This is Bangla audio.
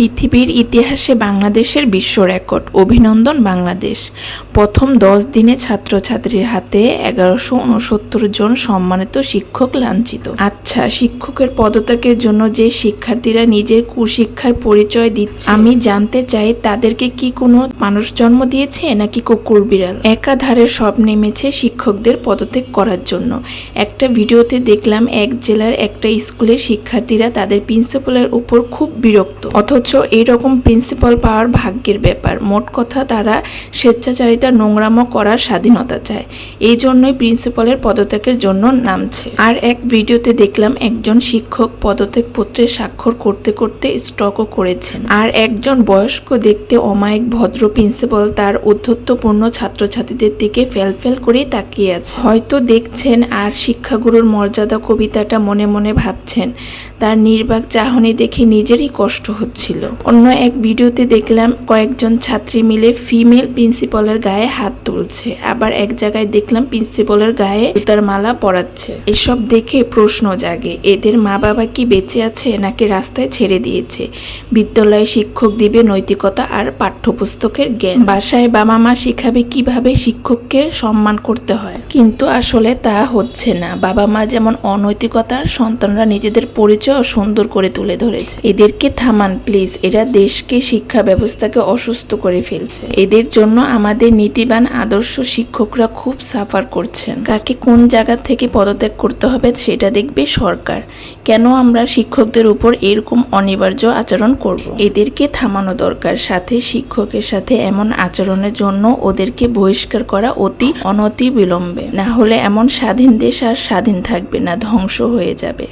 পৃথিবীর ইতিহাসে বাংলাদেশের বিশ্ব রেকর্ড। অভিনন্দন বাংলাদেশ। প্রথম 10 দিনে ছাত্রছাত্রীর হাতে 1169 জন সম্মানিত শিক্ষক লাঞ্ছিত। আচ্ছা, শিক্ষকের পদত্যাগের জন্য যে শিক্ষার্থীরা নিজের কুশিক্ষার পরিচয় দিচ্ছে, আমি জানতে চাই তাদেরকে কি কোনো মানুষ জন্ম দিয়েছে নাকি কুকুর বিড়াল? একাধারে সব নেমেছে শিক্ষকদের পদত্যাগ করার জন্য। একটা ভিডিওতে দেখলাম এক জেলার একটা স্কুলের শিক্ষার্থীরা তাদের প্রিন্সিপালের উপর খুব বিরক্ত, অথচ এইরকম প্রিন্সিপাল পাওয়ার ভাগ্যের ব্যাপার। মোট কথা, তারা স্বেচ্ছাচারিতা নোংরামো করার স্বাধীনতা চায়, এই জন্যই প্রিন্সিপালের পদত্যাগের জন্য নামছে। আর এক ভিডিওতে দেখলাম একজন শিক্ষক পদত্যাগ পত্রে স্বাক্ষর করতে করতে স্ট্রোকও করেছেন। আর একজন বয়স্ক দেখতে অমায়িক ভদ্র প্রিন্সিপাল তার ঔদ্ধত্যপূর্ণ ছাত্রছাত্রীদের দিকে ফেল করেই তাকিয়ে আছে। হয়তো দেখছেন আর শিক্ষাগুরুর মর্যাদা কবিতাটা মনে মনে ভাবছেন। তার নির্বাক চাহনি দেখে নিজেরই কষ্ট হচ্ছিল। অন্য এক ভিডিওতে দেখলাম কয়েকজন ছাত্রী মিলে ফিমেল প্রিন্সিপালের গায়ে হাত তুলছে, আবার এক জায়গায় দেখলাম প্রিন্সিপালের গায়ে জুতার মালা পরাচ্ছে। এসব দেখে প্রশ্ন জাগে, এদের মা বাবা কি বেঁচে আছে নাকি রাস্তায় ছেড়ে দিয়েছে? বিদ্যালয়ে শিক্ষক দিবে নৈতিকতা আর পাঠ্যপুস্তকের জ্ঞান, বাসায় বাবা মা শিখাবে কিভাবে শিক্ষককে সম্মান করতে হয়। কিন্তু আসলে তা হচ্ছে না। বাবা মা যেমন অনৈতিকতার, সন্তানরা নিজেদের পরিচয় সুন্দর করে তুলে ধরেছে। এদেরকে থামান প্লিজ, এরা দেশকে, শিক্ষা ব্যবস্থাকে অসুস্থ করে ফেলছে। এদের জন্য আমাদের নীতিবান আদর্শ শিক্ষকরা খুব সাফার করছেন। কাকে কোন জায়গা থেকে পদত্যাগ করতে হবে সেটা দেখবে সরকার। কেন আমরা শিক্ষকদের উপর এরকম অনিবার্য আচরণ করব? এদেরকে থামানো দরকার। সাথে শিক্ষকের সাথে এমন আচরণের জন্য ওদেরকে বহিষ্কার করা অতি বিলম্বে। না হলে এমন স্বাধীন দেশ আর স্বাধীন থাকবে না, ধ্বংস হয়ে যাবে।